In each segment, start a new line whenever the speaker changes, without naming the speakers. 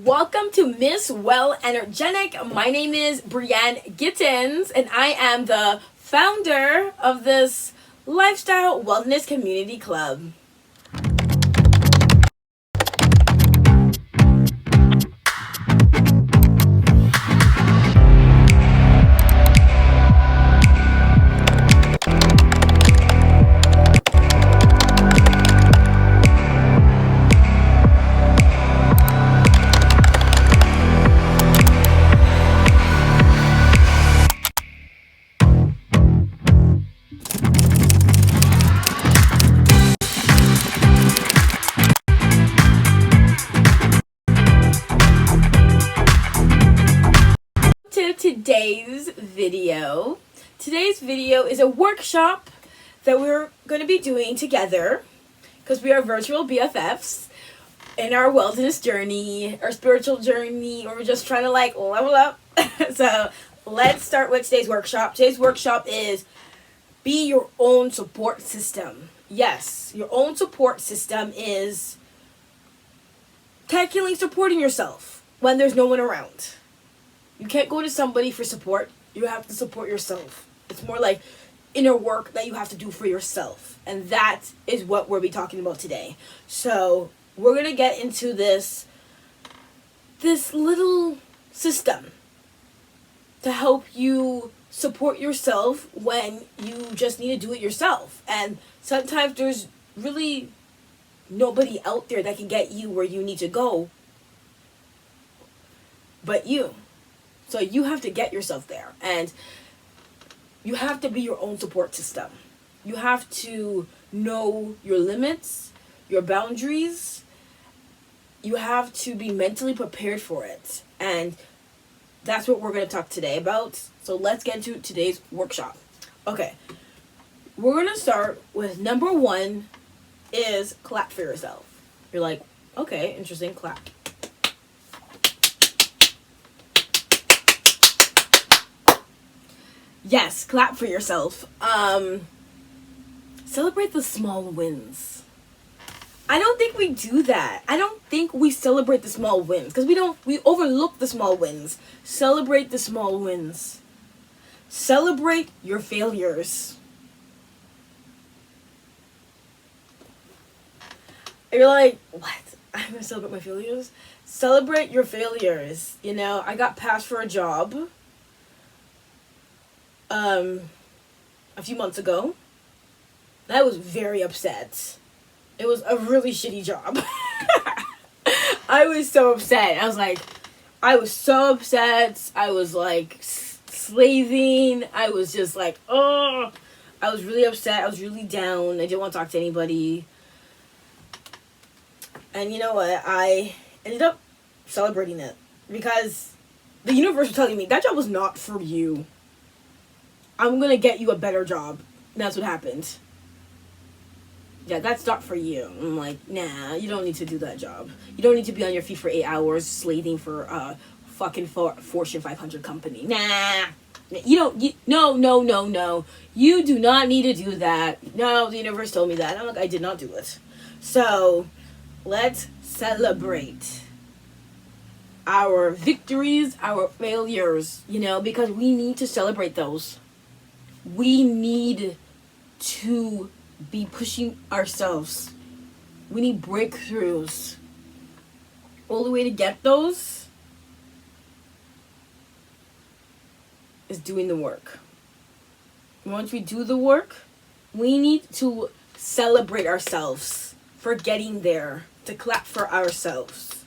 Welcome to Miss Well Energetic. My name is Brienne Gittins, and I am the founder of this lifestyle wellness community club. To today's video. Today's video is a workshop that we're going to be doing together because we are virtual BFFs in our wellness journey, our spiritual journey, or we're just trying to level up. So let's start with today's workshop. Today's workshop is be your own support system. Yes, your own support system is technically supporting yourself when there's no one around. You can't go to somebody for support. You have to support yourself. It's more like inner work that you have to do for yourself. And that is what we'll be talking about today. So we're going to get into this little system to help you support yourself when you just need to do it yourself. And sometimes there's really nobody out there that can get you where you need to go but you. So you have to get yourself there, and you have to be your own support system. You have to know your limits, your boundaries. You have to be mentally prepared for it, and that's what we're going to talk today about. So let's get into today's workshop. Okay, we're going to start with number one is clap for yourself. You're like, okay, interesting, clap. Yes, clap for yourself. Celebrate the small wins. I don't think we do that. I don't think we celebrate the small wins because we overlook the small wins. Celebrate the small wins. Celebrate your failures. You're like, what? I'm gonna celebrate my failures? Celebrate your failures. You know, I got passed for a job a few months ago. I was very upset. It was a really shitty job. I was so upset. I was so upset. I was like slaving. I was just like, oh, I was really upset. I was really down. I didn't want to talk to anybody. And you know what? I ended up celebrating it because the universe was telling me that job was not for you. I'm going to get you a better job. And that's what happened. Yeah, that's not for you. I'm like, nah, you don't need to do that job. You don't need to be on your feet for 8 hours slaving for a fucking Fortune 500 company. Nah. No. You do not need to do that. No, the universe told me that. I'm like, I did not do it. So, let's celebrate our victories, our failures, because we need to celebrate those. We need to be pushing ourselves. We need breakthroughs. Only way to get those is doing the work. Once we do the work, we need to celebrate ourselves for getting there, to clap for ourselves.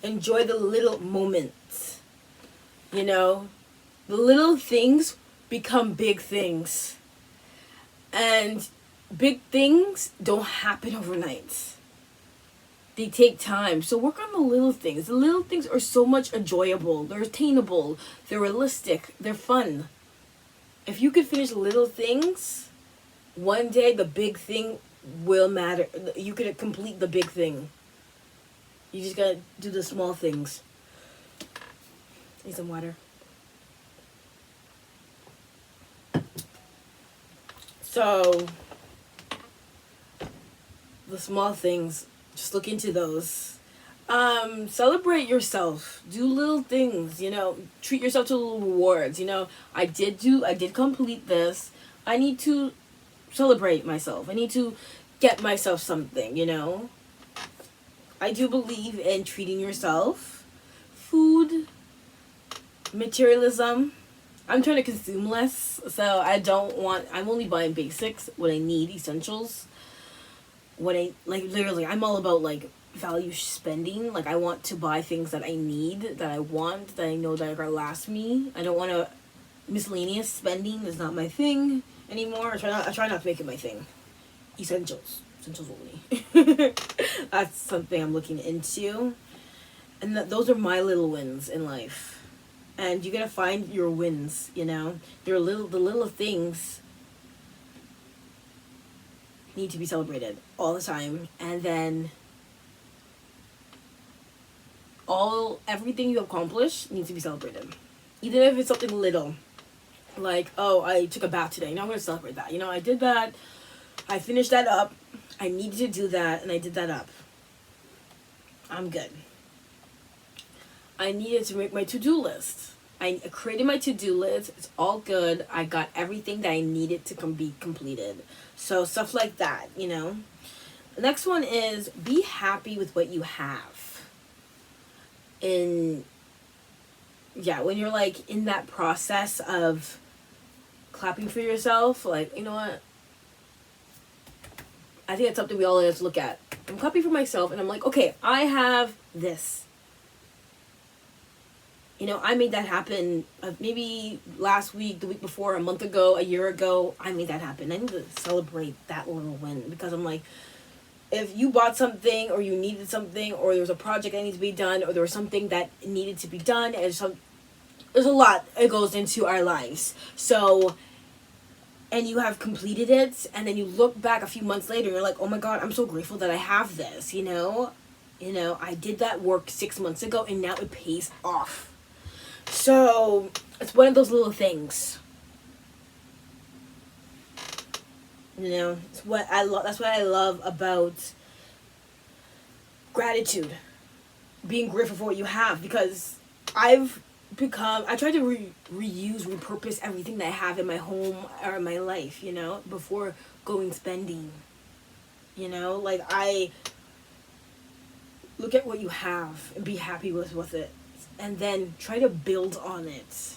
Enjoy the little moments. The little things become big things. And big things don't happen overnight. They take time. So work on the little things. The little things are so much enjoyable. They're attainable. They're realistic. They're fun. If you could finish little things, one day the big thing will matter. You could complete the big thing. You just gotta do the small things. Need some water. So, the small things, just look into those. Celebrate yourself. Do little things, treat yourself to little rewards. I did complete this. I need to celebrate myself. I need to get myself something. I do believe in treating yourself. Food, materialism. I'm trying to consume less, so I'm only buying basics, what I need, essentials. Literally, I'm all about, value spending. Like, I want to buy things that I need, that I want, that I know that are gonna last me. I don't want to, miscellaneous spending is not my thing anymore. I try not to make it my thing. Essentials only. That's something I'm looking into, and those are my little wins in life. And you gotta find your wins. The little things need to be celebrated all the time, and then everything you accomplish needs to be celebrated, even if it's something little, like, oh, I took a bath today. Now I'm gonna celebrate that. I did that. I finished that up. I needed to do that, and I did that up. I'm good. I needed to make my to-do list. I created my to-do list. It's all good. I got everything that I needed to be completed. So stuff like that. The next one is be happy with what you have. When you're in that process of clapping for yourself, you know what? I think that's something we all have to look at. I'm clapping for myself, and I'm like, okay, I have this. I made that happen maybe last week, the week before, a month ago, a year ago. I made that happen. I need to celebrate that little win, because I'm like, if you bought something, or you needed something, or there was a project that needs to be done, or there was something that needed to be done, and there's a lot that goes into our lives. So, and you have completed it, and then you look back a few months later, and you're like, oh my God, I'm so grateful that I have this, I did that work 6 months ago, and now it pays off. So, it's one of those little things. It's what I love. That's what I love about gratitude. Being grateful for what you have, because I try to repurpose everything that I have in my home or in my life, before going spending. I look at what you have and be happy with it. And then try to build on it.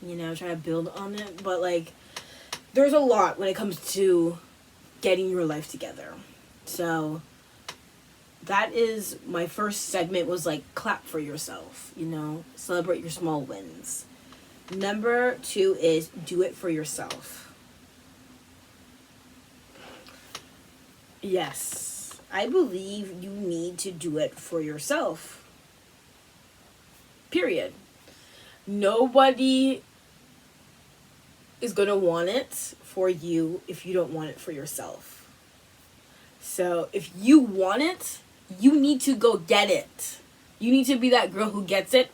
Try to build on it. But, there's a lot when it comes to getting your life together. So, that is my first segment, was, clap for yourself. Celebrate your small wins. Number 2 is do it for yourself. Yes, I believe you need to do it for yourself. Period. Nobody is going to want it for you if you don't want it for yourself. So if you want it, you need to go get it. You need to be that girl who gets it.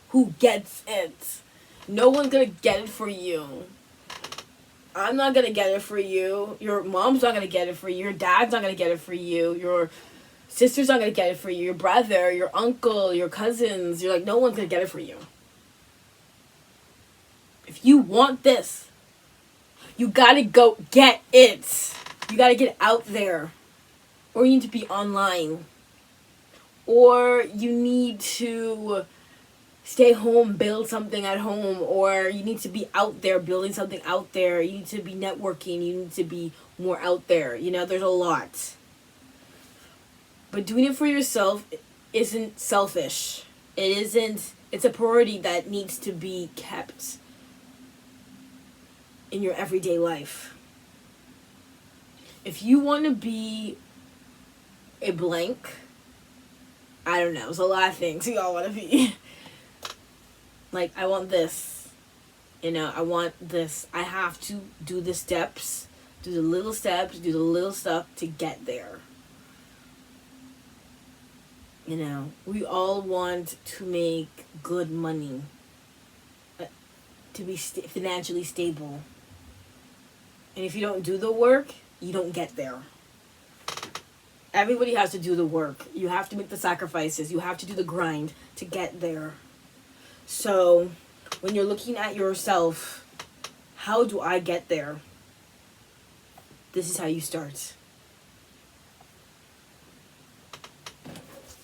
No one's going to get it for you. I'm not going to get it for you. Your mom's not going to get it for you. Your dad's not going to get it for you. Your sister's not going to get it for you. Your brother, your uncle, your cousins. No one's going to get it for you. If you want this, you got to go get it. You got to get out there. Or you need to be online. Or you need to stay home, build something at home. Or you need to be out there, building something out there. You need to be networking. You need to be more out there. There's a lot. But doing it for yourself isn't selfish. It's a priority that needs to be kept in your everyday life. If you want to be a blank, I don't know, there's a lot of things you all want to be. I want this. I want this. I have to do the steps, do the little steps, do the little stuff to get there. We all want to make good money, to be financially stable. And if you don't do the work, you don't get there. Everybody has to do the work. You have to make the sacrifices. You have to do the grind to get there. So, when you're looking at yourself, how do I get there? This is how you start.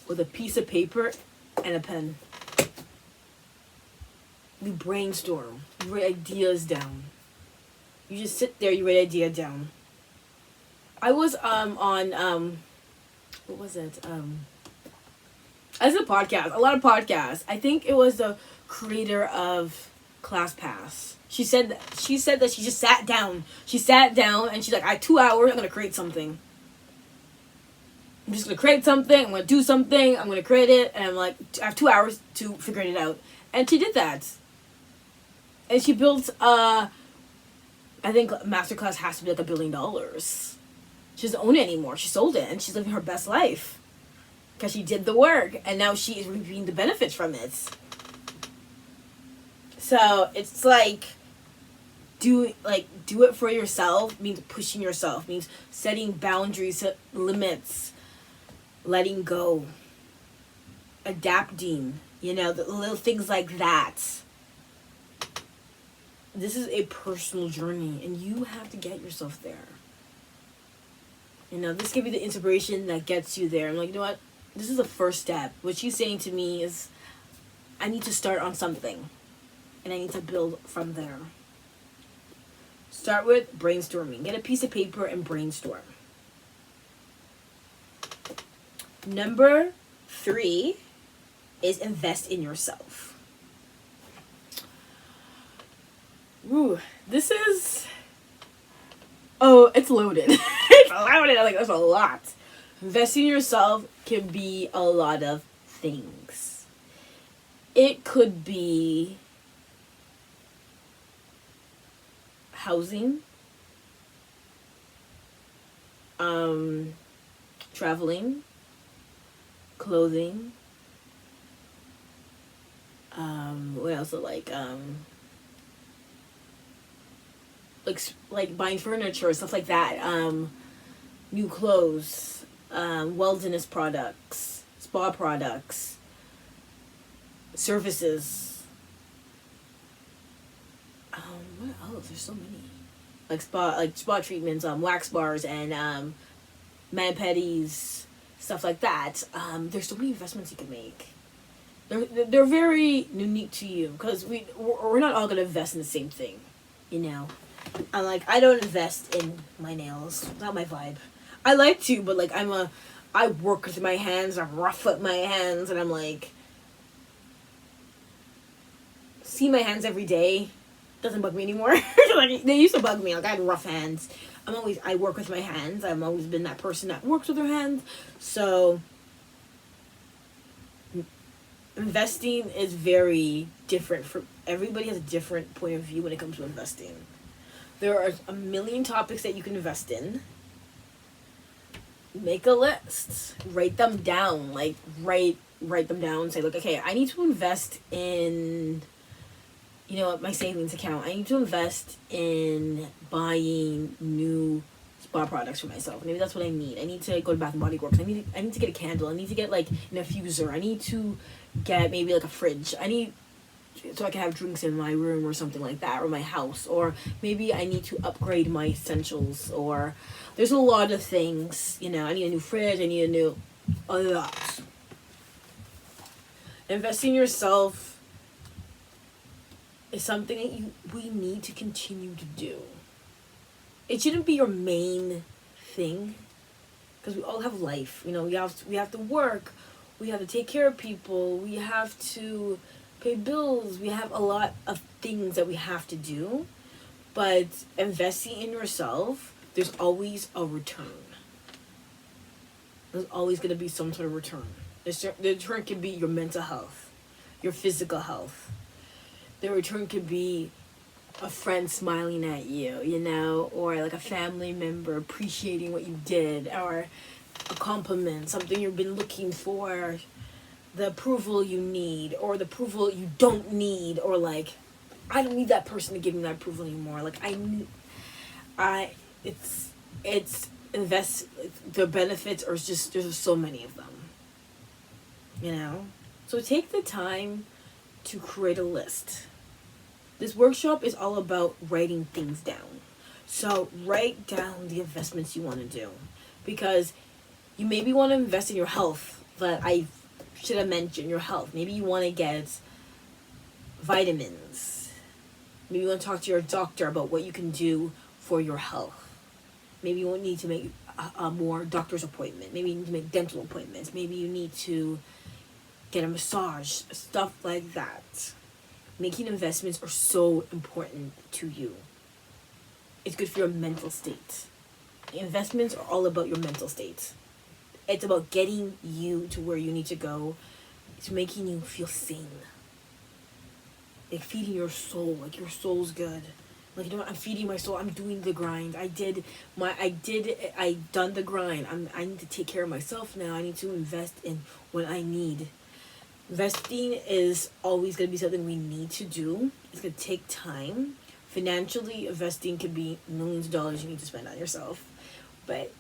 With a piece of paper and a pen. You brainstorm. You write ideas down. You just sit there, you write idea down. I was on what was it? As a podcast, a lot of podcasts. I think it was the creator of ClassPass. She said that she just sat down. She sat down and she's like, I have 2 hours, I'm gonna create something. I'm just gonna create something, I'm gonna do something, I'm gonna create it, and I'm like, I have 2 hours to figure it out. And she did that. And she built I think Masterclass has to be like $1 billion. She doesn't own it anymore. She sold it and she's living her best life. Because she did the work and now she is reaping the benefits from it. So it's like do it for yourself means pushing yourself, means setting boundaries, limits, letting go, adapting, the little things like that. This is a personal journey and you have to get yourself there. This can be the inspiration that gets you there. I'm like, you know what? This is the first step. What she's saying to me is I need to start on something and I need to build from there. Start with brainstorming. Get a piece of paper and brainstorm. Number 3 is invest in yourself. Ooh, this is... Oh, it's loaded. It's loaded. I'm like, that's a lot. Investing in yourself can be a lot of things. It could be housing, traveling, clothing, what else? Like buying furniture, stuff like that, new clothes, wellness products, spa products, services. What else? There's so many. Like spa treatments, wax bars, and man pedis, stuff like that. There's so many investments you can make. They're very unique to you because we're not all gonna invest in the same thing, I'm like, I don't invest in my nails. Not my vibe. I like to, but like I work with my hands, I rough up my hands, and I'm like, see my hands every day. Doesn't bug me anymore. Like, they used to bug me. Like, I had rough hands. I work with my hands. I've always been that person that works with her hands. So, investing is very different. Everybody has a different point of view when it comes to investing. There are a million topics that you can invest in. Make a list. Write them down. Like, write them down. Say, like, okay, I need to invest in, my savings account. I need to invest in buying new spa products for myself. Maybe that's what I need. I need to go to Bath & Body Works. I need to get a candle. I need to get, like, an infuser. I need to get maybe, like, a fridge. So I can have drinks in my room or something like that, or my house, or maybe I need to upgrade my essentials, or there's a lot of things, I need a new fridge, I need a lot. Investing in yourself is something that we need to continue to do. It shouldn't be your main thing, because we all have life, we have to work, we have to take care of people, we have to pay bills, we have a lot of things that we have to do, but investing in yourself, there's always a return. There's always going to be some sort of return. The return can be your mental health, your physical health. The return could be a friend smiling at you, or like a family member appreciating what you did, or a compliment, something you've been looking for, the approval you need, or the approval you don't need, or like, I don't need that person to give me that approval anymore. Like, it's invest, the benefits are just, there's so many of them, you know? So take the time to create a list. This workshop is all about writing things down. So write down the investments you want to do, because you maybe want to invest in your health, but I should have mentioned your health. Maybe you want to get vitamins. Maybe you want to talk to your doctor about what you can do for your health. Maybe you won't need to make a more doctor's appointment. Maybe you need to make dental appointments. Maybe you need to get a massage, stuff like that. Making investments are so important to you. It's good for your mental state. Investments are all about your mental state. It's about getting you to where you need to go. It's making you feel sane. Like feeding your soul. Like your soul's good. Like, you know what, I'm feeding my soul. I'm doing the grind. I done the grind. I need to take care of myself now. I need to invest in what I need. Investing is always going to be something we need to do. It's going to take time. Financially, investing could be millions of dollars you need to spend on yourself. But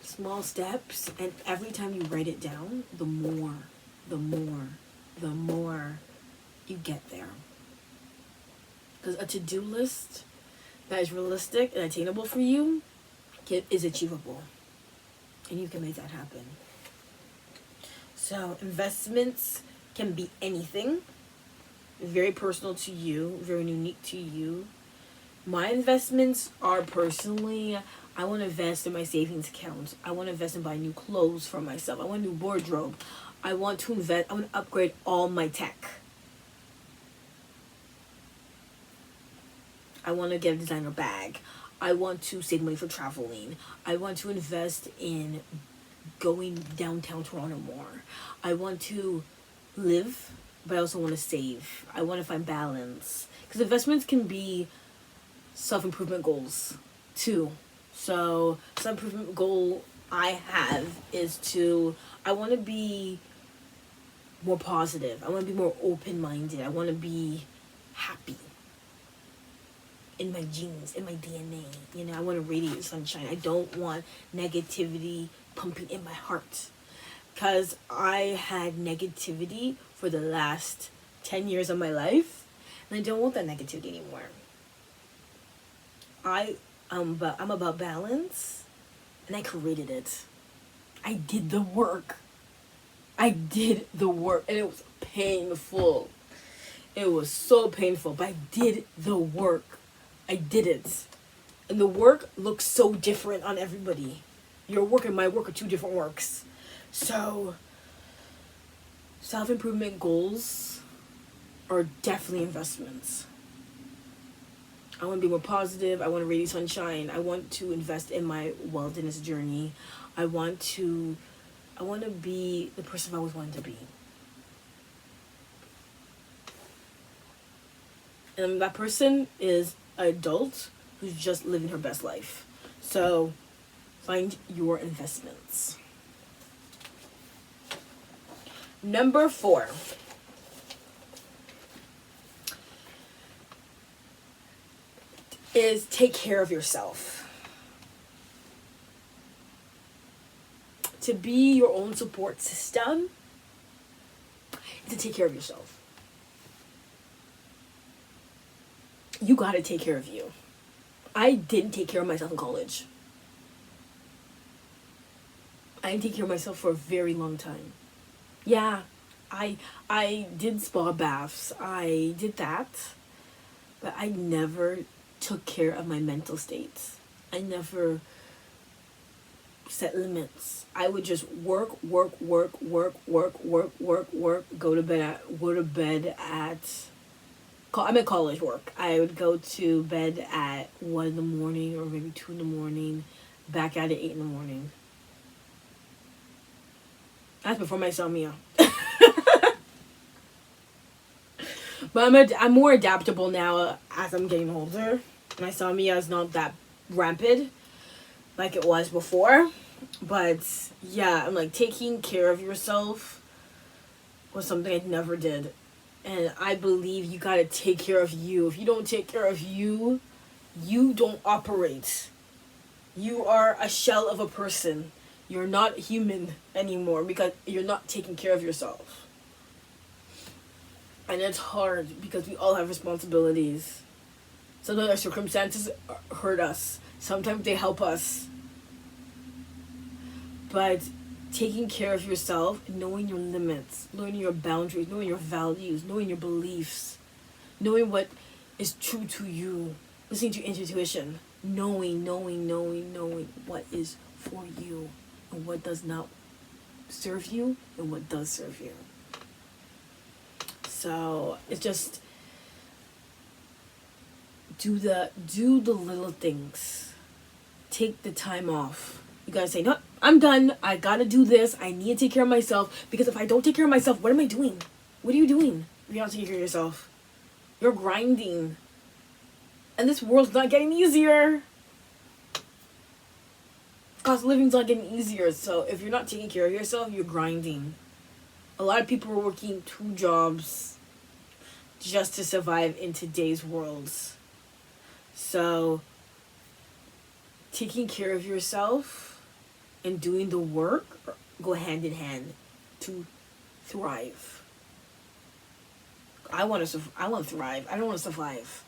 small steps, and every time you write it down, the more you get there. Because a to-do list that is realistic and attainable for you is achievable. And you can make that happen. So investments can be anything. Very personal to you, very unique to you. My investments are personally, I want to invest in my savings account. I want to invest in buying new clothes for myself. I want a new wardrobe. I want to invest, I want to upgrade all my tech. I want to get a designer bag. I want to save money for traveling. I want to invest in going downtown Toronto more. I want to live, but I also want to save. I want to find balance. Because investments can be self-improvement goals too. So self-improvement goal I have is I want to be more positive. I want to be more open-minded. I want to be happy. In my genes, in my DNA. You know, I want to radiate sunshine. I don't want negativity pumping in my heart. Because I had negativity for the last 10 years of my life. And I don't want that negativity anymore. I'm about balance. And I created it. I did the work. And it was painful. It was so painful. But I did the work. I did it. And the work looks so different on everybody. Your work and my work are two different works. So, self-improvement goals are definitely investments. I want to be more positive. I want to radiate sunshine. I want to invest in my wellness journey. I want to be the person I always wanted to be. And that person is an adult who's just living her best life. So find your investments. Number 4. Is take care of yourself. To be your own support system is to take care of yourself. You gotta take care of you. I didn't take care of myself in college. I didn't take care of myself for a very long time. Yeah, I did spa baths. I did that. But I never took care of my mental states. I never set limits. I would just work, go to bed at I'm at college work. I would go to bed at 1 in the morning or maybe 2 in the morning, back at it 8 in the morning. That's before my insomnia. But I'm more adaptable now as I'm getting older. My insomnia is not that rampant like it was before. But yeah, I'm like, taking care of yourself was something I never did. And I believe you gotta take care of you. If you don't take care of you, you don't operate. You are a shell of a person. You're not human anymore because you're not taking care of yourself. And it's hard because we all have responsibilities. Sometimes our circumstances hurt us. Sometimes they help us. But taking care of yourself, knowing your limits, knowing your boundaries, knowing your values, knowing your beliefs, knowing what is true to you, listening to your intuition, knowing what is for you and what does not serve you and what does serve you. So it's just do the little things. Take the time off. You gotta say, no, I'm done. I gotta do this. I need to take care of myself. Because if I don't take care of myself, what am I doing? What are you doing if you're not taking care of yourself? You're grinding. And this world's not getting easier. Cost of living's not getting easier. So if you're not taking care of yourself, you're grinding. A lot of people are working 2 jobs just to survive in today's worlds. So taking care of yourself and doing the work go hand in hand to thrive. I want to thrive. I don't want to survive.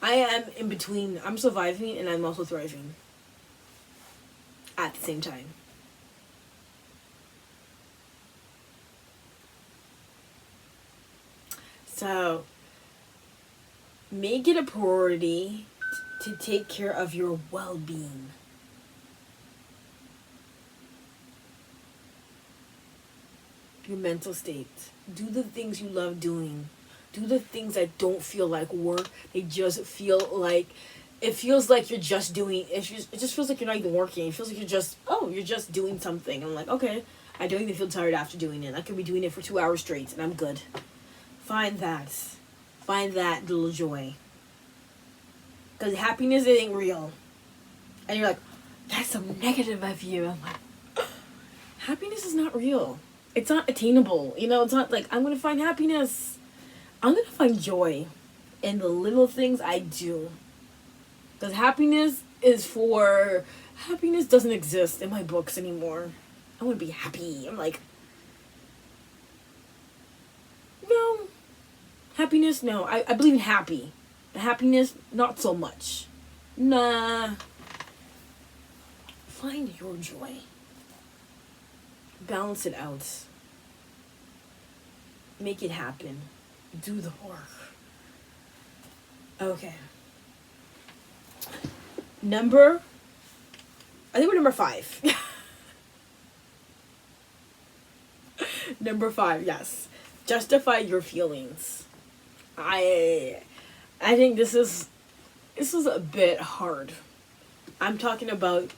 I am in between. I'm surviving and I'm also thriving at the same time. So make it a priority to take care of your well-being. Your mental state. Do the things you love doing. Do the things that don't feel like work. They just feel like, it feels like you're just doing, it just feels like you're not even working. It feels like you're just doing something. I'm like, okay, I don't even feel tired after doing it. I could be doing it for 2 hours straight and I'm good. Find that little joy. Because happiness, it ain't real. And you're like, that's so negative of you. I'm like, happiness is not real. It's not attainable. It's not like, I'm going to find happiness. I'm going to find joy in the little things I do. Because happiness doesn't exist in my books anymore. I want to be happy. I'm like, no. Happiness, no. I believe in happy. Happiness, not so much. Nah. Find your joy. Balance it out. Make it happen. Do the work. Okay. I think we're number 5. Number 5, yes. Justify your feelings. I think this is a bit hard. I'm talking about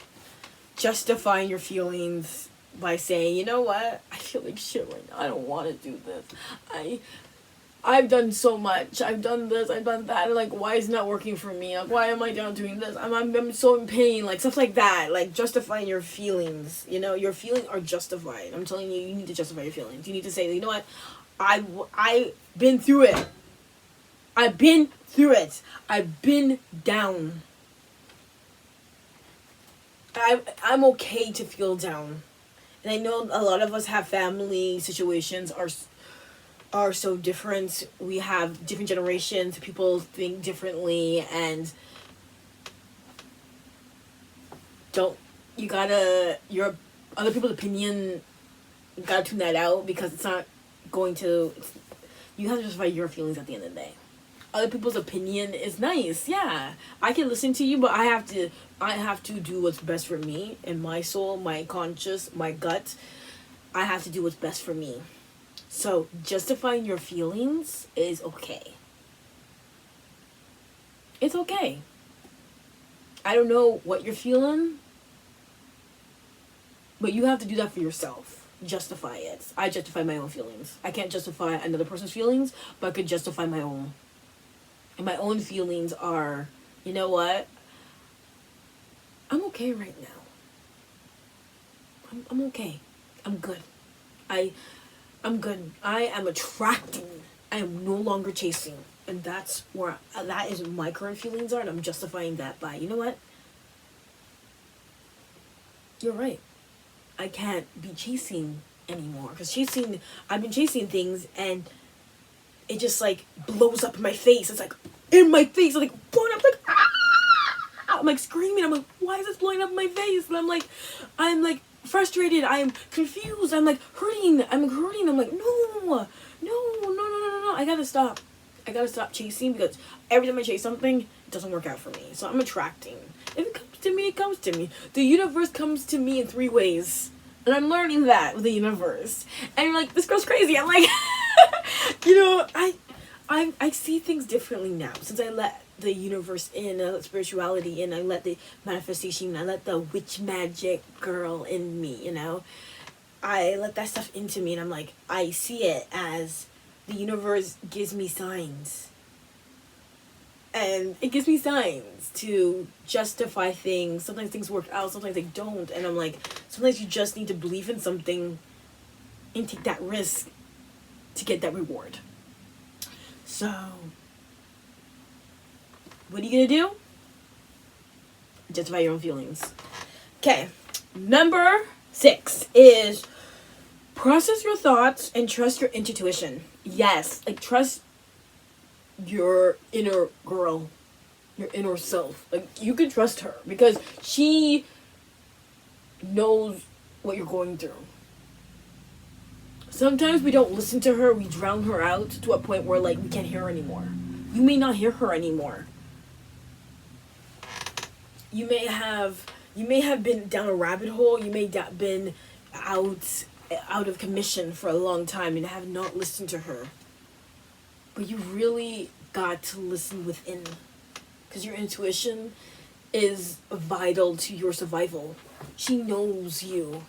justifying your feelings by saying, you know what? I feel like shit right now. I don't want to do this. I've done so much. I've done this. I've done that. And like, why is it not working for me? Like, why am I not doing this? I'm so in pain. Like, stuff like that. Like, justifying your feelings. Your feelings are justified. I'm telling you, you need to justify your feelings. You need to say, you know what? I've been through it. I've been through it. I've been down. I'm okay to feel down. And I know a lot of us have family situations are so different. We have different generations. People think differently, and your other people's opinion, you gotta tune that out because it's not going to. You have to justify your feelings at the end of the day. Other people's opinion is nice, yeah. I can listen to you, but I have to do what's best for me and my soul, my conscious, my gut. I have to do what's best for me. So justifying your feelings is okay. It's okay. I don't know what you're feeling, but you have to do that for yourself. Justify it. I justify my own feelings. I can't justify another person's feelings, but I could justify my own. And my own feelings are, you know what? I'm okay right now. I'm okay. I'm good. I'm good. I am attracting. I am no longer chasing. And that is my current feelings are, and I'm justifying that by, you know what? you're right. I can't be chasing anymore. Because I've been chasing things and it just like blows up in my face. It's like in my face. It's like blowing up, like, ah! I'm like screaming. I'm like, why is this blowing up in my face? And I'm like frustrated. I'm confused. I'm like hurting. I'm hurting. I'm like, no. I gotta stop. I gotta stop chasing because every time I chase something, it doesn't work out for me. So I'm attracting. If it comes to me, it comes to me. The universe comes to me in 3 ways. And I'm learning that with the universe. And you're like, this girl's crazy. I'm like, you know, I see things differently now since I let the universe in, I let spirituality in, I let the manifestation, I let the witch magic girl in me, you know. I let that stuff into me and I'm like, I see it as the universe gives me signs. And it gives me signs to justify things. Sometimes things work out, sometimes they don't. And I'm like, sometimes you just need to believe in something and take that risk to get that reward. So, what are you gonna do? Justify your own feelings. Okay, number 6 is process your thoughts and trust your intuition. Yes, like trust your inner girl, your inner self. Like you can trust her because she knows what you're going through. Sometimes we don't listen to her, we drown her out to a point where like we can't hear her anymore. You may not hear her anymore. You may have been down a rabbit hole, you may have been out of commission for a long time and have not listened to her. But you really got to listen within. Because your intuition is vital to your survival. She knows you.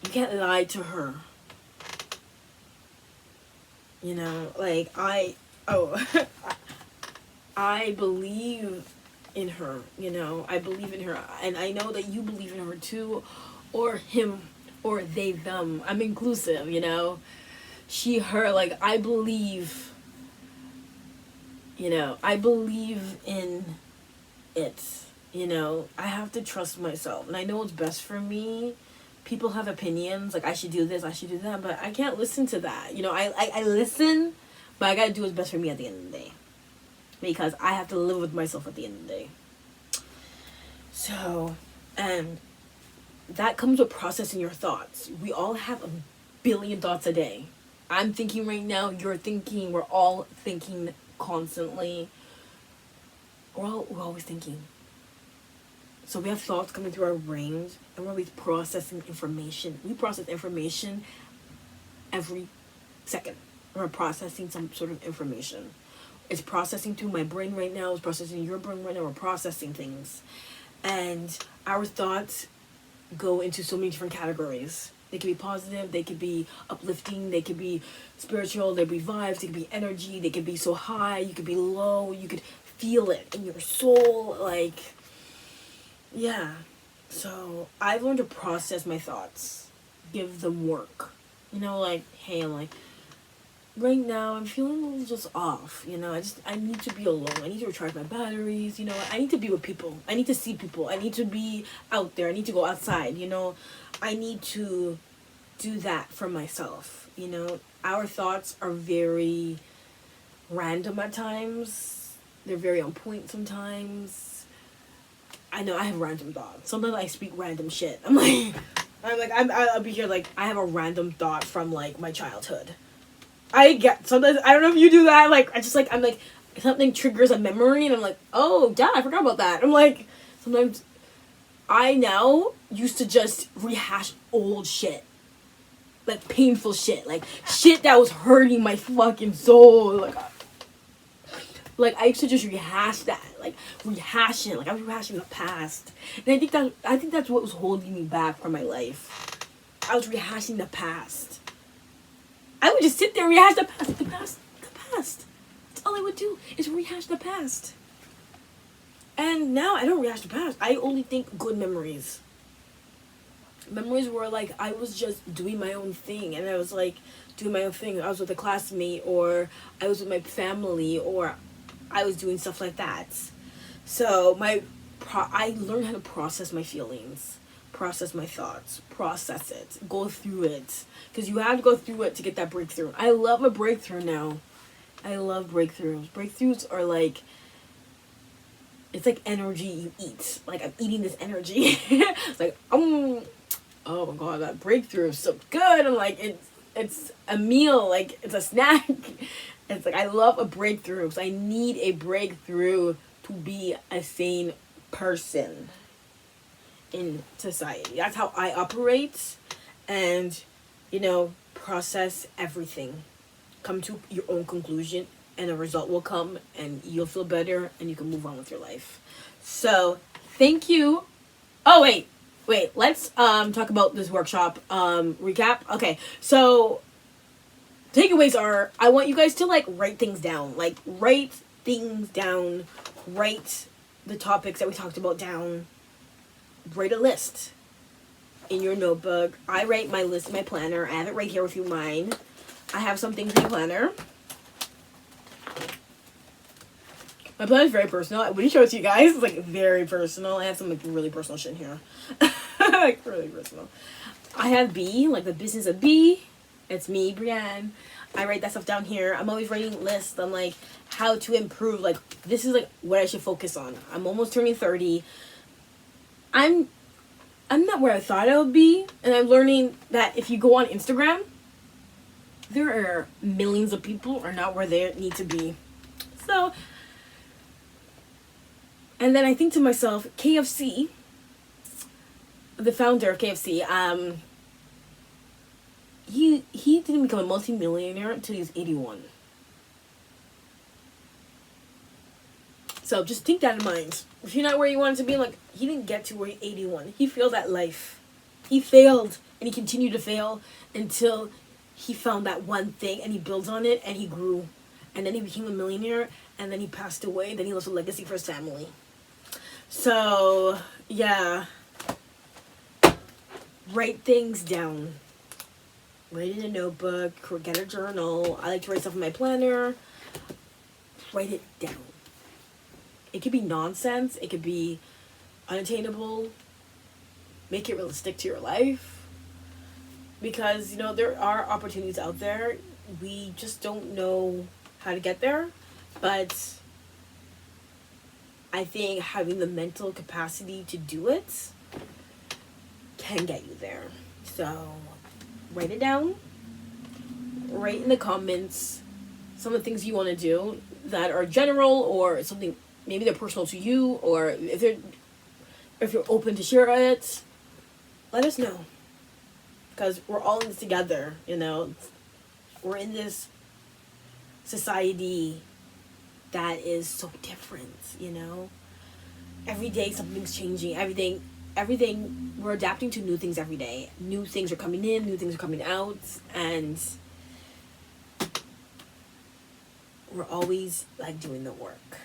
You can't lie to her. You know, like I believe in her, you know. I believe in her. And I know that you believe in her too. Or him. Or they, them. I'm inclusive, you know. She, her, like, I believe, you know, I believe in it, you know. I have to trust myself, and I know what's best for me. People have opinions, like, I should do this, I should do that, but I can't listen to that, you know. I listen, but I gotta do what's best for me at the end of the day, because I have to live with myself at the end of the day. So, and that comes with processing your thoughts. We all have a billion thoughts a day. I'm thinking right now, you're thinking, we're all thinking constantly. We're always thinking. So we have thoughts coming through our brains, and we're always processing information. We process information every second. We're processing some sort of information. It's processing through my brain right now, it's processing your brain right now, we're processing things. And our thoughts go into so many different categories. They could be positive, they could be uplifting, they could be spiritual, they could be vibes, they could be energy, they could be so high, you could be low, you could feel it in your soul, like, yeah. So, I've learned to process my thoughts, give them work. You know, like, hey, I'm like, right now, I'm feeling a little just off, you know, I need to be alone, I need to recharge my batteries, you know, I need to be with people, I need to see people, I need to be out there, I need to go outside, you know, I need to do that for myself, you know. Our thoughts are very random at times, they're very on point sometimes. I know I have random thoughts, sometimes I speak random shit, I'll be here like, I have a random thought from like my childhood. I get sometimes, I don't know if you do that, like I'm like something triggers a memory and I'm like, oh yeah, I forgot about that. I'm like, sometimes I now used to just rehash old shit, like painful shit, like shit that was hurting my fucking soul, like I used to just rehash that, like rehashing, like I was rehashing the past, and I think that's what was holding me back from my life. I was rehashing the past. I would just sit there and rehash the past. That's all I would do is rehash the past. And now I don't rehash the past. I only think good memories. Memories where like I was just doing my own thing, and I was like doing my own thing. I was with a classmate, or I was with my family, or I was doing stuff like that. So my I learned how to process my feelings, process my thoughts, process it, go through it. Because you have to go through it to get that breakthrough. I love a breakthrough now. I love breakthroughs. Breakthroughs are like, it's like energy you eat. Like, I'm eating this energy. It's like, oh my god, that breakthrough is so good. I'm like, it's a meal, like, it's a snack. It's like, I love a breakthrough. So I need a breakthrough to be a sane person in society. That's how I operate. And, process everything. Come to your own conclusion, and a result will come, and you'll feel better, and you can move on with your life. So, thank you. Oh, wait. Let's talk about this workshop recap. Okay, so takeaways are, I want you guys to, like, write things down. Like, write things down. Write the topics that we talked about down. Write a list in your notebook. I write my list in my planner. I have it right here with you, mine. I have some things in my planner. My planner is very personal. I wouldn't show it to you guys. It's, like, very personal. I have some, like, really personal shit in here. Like, really personal. I have B, like, the business of B. It's me, Brienne. I write that stuff down here. I'm always writing lists on, like, how to improve. Like, this is, like, what I should focus on. I'm almost turning 30. I'm not where I thought I would be. And I'm learning that if you go on Instagram, there are millions of people are not where they need to be. So, and then I think to myself, KFC, the founder of KFC, he didn't become a multi-millionaire until he was 81. So just think that in mind. If you're not where you wanted to be, like, he didn't get to where 81. He failed at life. He failed, and he continued to fail until he found that one thing, and he built on it, and he grew. And then he became a millionaire, and then he passed away. Then he left a legacy for his family. So, yeah. Write things down. Write in a notebook, get a journal. I like to write stuff in my planner. Write it down. It could be nonsense. It could be unattainable. Make it realistic to your life. Because, there are opportunities out there. We just don't know how to get there. But I think having the mental capacity to do it can get you there. So, write it down. Write in the comments some of the things you want to do that are general, or something, maybe they're personal to you, or if you're open to share it, let us know. Because we're all in this together, We're in this society that is so different, Every day something's changing. Everything, we're adapting to new things every day. New things are coming in, new things are coming out, and we're always, like, doing the work.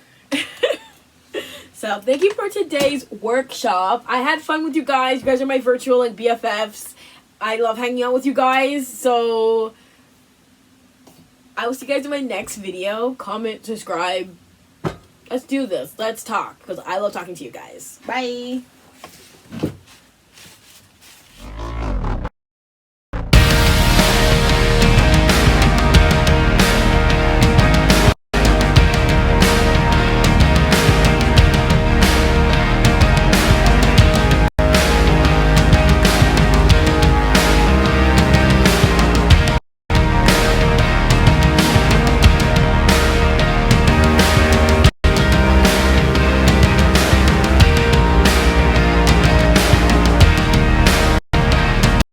So, thank you for today's workshop. I had fun with you guys. You guys are my virtual, like, BFFs. I love hanging out with you guys. So, I will see you guys in my next video. Comment, subscribe. Let's do this. Let's talk. Because I love talking to you guys. Bye.